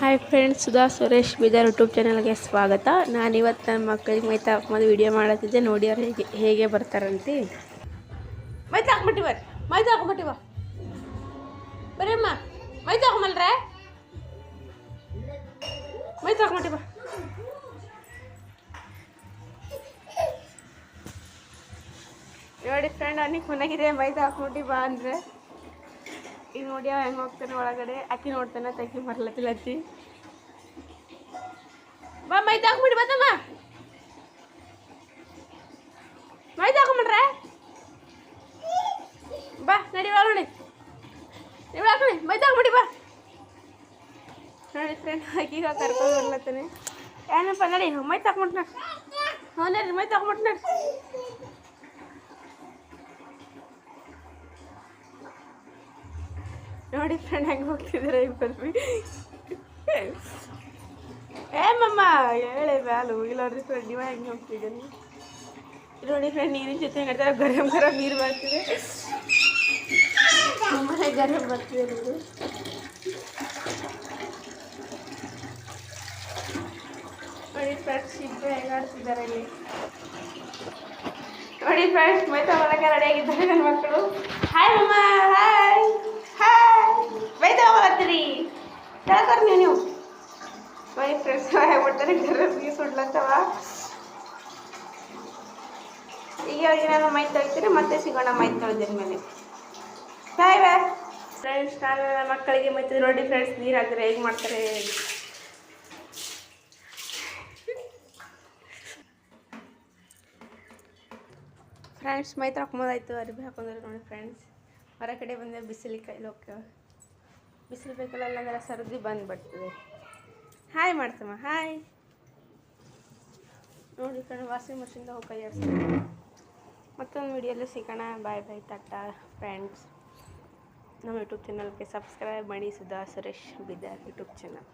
Hi friends, Sudha Suresh Bidar YouTube ಚಾನಲ್ಗೆ ಸ್ವಾಗತ. ನಾನಿವತ್ತು ನನ್ನ ಮಕ್ಕಳಿಗೆ ಮೈತಾ ಹಾಕ್ಕೊಂಡು ವಿಡಿಯೋ ಮಾಡತ್ತಿದ್ದೆ. ನೋಡಿ ಅವ್ರು ಹೇಗೆ ಬರ್ತಾರಂತೆ. ಮೈತಾ ಹಾಕ್ಬಿಟ್ಟಿವ ಮೈತಾ ಹಾಕ್ಬಿಟ್ಟಿವ ಬರೀಮ್ಮ ಮೈತಾ ಹಾಕಮಲ್ರೆ ಮೈತಾ ಹಾಕ್ಬಿಟ್ಟಿವ. ನೋಡಿ ಫ್ರೆಂಡ್ ಅವನಿಗೆ ಮನೆಗಿದೆ ಮೈತಾ ಹಾಕ್ಬಿಟ್ಟು ಬಾ ಅಂದರೆ ಈಗ ನೋಡಿ ಅವ ಹೆಂಗೆ ಹೋಗ್ತಾನೆ ಒಳಗಡೆ. ಅಕ್ಕಿ ನೋಡ್ತಾನೆ, ತಕ್ಕಿ ಬರ್ಲತ್ತಿಲ್ಲತ್ತಿ. ಬಾ ಮೈದಾ ಹಾಕ್ಬಿಟ್ಟು ಬತ್ತಮ್ಮ ಮೈದಾ ಹಾಕೊಂಬಿಟ್ರೆ ಬಾ ನಡಿ ಬಾ ನೋಡಿ ನೀವು ಹಾಕೊಳ್ಳಿ ಮೈದಾ ಹಾಕ್ಬಿಡಿ ಬಾ. ನೋಡಿ ಫ್ರೆಂಡ್ ಈಗ ಕರ್ಕೊಂಡು ಬರ್ಲತ್ತಾನೆ. ಏನಪ್ಪ ನಡಿ ಮೈದಾ ಹಾಕ್ಬಿಟ್ಟು ನೋಡಿ. ಹ್ಞೂ ನಡಿ ಮೈದಾ ಹಾಕ್ಬಿಟ್ಟು ನೋಡಿ. ನೋಡಿ ಫ್ರೆಂಡ್ ಹೆಂಗೆ ಹೋಗ್ತಿದ್ದಾರೆ ಇಬ್ಬರು. ಏಮಮ್ಮ ಹೇಳಿ ಬ್ಯಾಲು ಇಲ್ಲ ನೋಡ್ರಿ ಫ್ರೆಂಡ್, ಇವ ಹೆಂಗೆ ಹೋಗ್ತಿದ್ದೀನಿ. ನೋಡಿ ಫ್ರೆಂಡ್ ನೀರಿನ ಜೊತೆ ಹೆಂಗೆ ಗರಂ ಗರಂ ನೀರು ಬರ್ತಿದೆ. ನಮ್ಮನೆ ಗರಂ ಬರ್ತಿದೆ ನೀರು. ನೋಡಿ ಫ್ರೆಂಡ್ಸ್ ಇಬ್ಬರು ಹೆಂಗೆ ಆಡ್ತಿದ್ದಾರೆ ಇಲ್ಲಿ. ನೋಡಿ ಫ್ರೆಂಡ್ಸ್ ಮೈತಾ ಬರೋಕ್ಕೆ ರೆಡಿಯಾಗಿದ್ದಾರೆ ನನ್ನ ಮಕ್ಕಳು. ಹಾಯ್ ಮಮ್ಮ, ಹಾಯ್ ಹಾಯ್ ಮೈತಾ ಬರತ್ತೀರಿ ಹೇಳ್ತಾರೆ ನೀವು. ನೋಡಿ ಫ್ರೆಂಡ್ಸ್ ಹೇಳ್ಬಿಡ್ತಾರೆ ಗರಂ ನೀರು ಸುಡ್ಲತ್ತವ. ಈಗ ಅವ್ರಿಗೆ ನಾನು ಮೈ ತೊಳಿತೀನಿ, ಮತ್ತೆ ಸಿಗೋಣ ಮೈ ತೊಳೆದಿದ ಮೇಲೆ. ಬಾಯ್ ಬಾಯ್ ಫ್ರೆಂಡ್ಸ್. ನಾನು ನನ್ನ ಮಕ್ಕಳಿಗೆ ಮೈತಿದ್ದೆ. ನೋಡಿ ಫ್ರೆಂಡ್ಸ್ ನೀರು ಹಾಕಿದ್ರೆ ಹೇಗೆ ಮಾಡ್ತಾರೆ. ಫ್ರೆಂಡ್ಸ್ ಮೈ ತೊಳ್ಕೊಂಬೋದಾಯ್ತು, ಅರಿಬಿ ಹಾಕೊಂಡ್ರೆ. ನೋಡಿ ಫ್ರೆಂಡ್ಸ್ ಹೊರ ಕಡೆ ಬಂದರೆ ಬಿಸಿಲು ಕೈಲಿ ಹೋಗ್ತೇವೆ. ಬಿಸಿಲು ಬೇಕಲ್ಲ, ಅಂದ್ರೆ ಸರ್ದಿ ಬಂದುಬಿಡ್ತದೆ. ಹಾಯ್ ಮಾಡ್ತಮ್ಮ, ಹಾಯ್. ನೋಡಿ ಫ್ರೆಂಡ್ ವಾಷಿಂಗ್ ಮಷಿನ್ದ ಹೋಗಿ ಕೈ ಆಡಿಸ್ತೀನಿ. ಮತ್ತೊಂದು ವಿಡಿಯೋಲ್ಲಿ ಸಿಗೋಣ. Bye bye tata friends. ನಮ್ಮ ಯೂಟ್ಯೂಬ್ ಚಾನಲ್ಗೆ ಸಬ್ಸ್ಕ್ರೈಬ್ ಮಾಡಿ, ಸುಧಾ ಸುರೇಶ್ ಬಿದರ್ ಯೂಟ್ಯೂಬ್ ಚಾನಲ್.